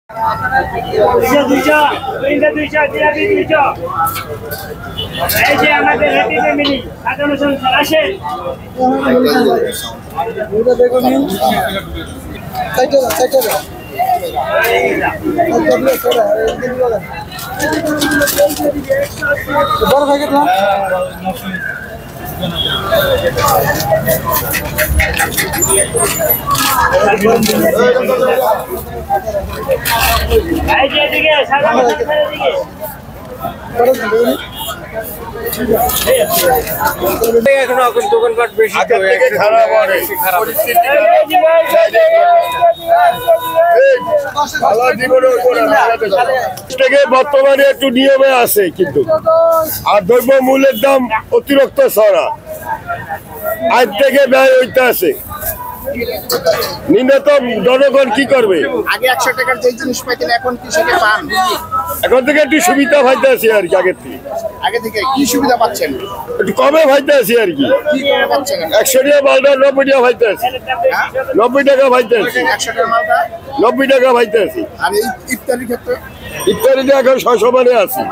এই যে আমাদের হ্যাপি ফ্যামিলি সাজানো সংসার আসে বড় প্যাকেট না এই যে এদিকে সাজানো সংসারের দিকে এখন দোকানপাট বেশি খারাপ বর্তমানে একটু নিয়মে আছে কিন্তু আর দ্রব্য মূল্যের দাম অতিরিক্ত ছড়া আজ থেকে ব্যয় হইতে আছে ন্যূনতম জনগণ কি করবে? আগে 100 টাকার যে জিনিস পাইতেন এখন কি সেটা পান? এখন থেকে একটু সুবিধা পাইতে আছি আর কি আগে থেকে কি সুবিধা পাচ্ছেন? একটু কমে পাইতে আছি আর কি কি করে পাচ্ছেন? 100 টাকা মালটা 90 টাকা পাইতে আছি 90 টাকা পাইতে আছি 100 টাকার মালটা 90 টাকা পাইতে আছি আর এই ইফতারির ক্ষেত্রে ইত্যাদিতে এখন 600 মানে আছি।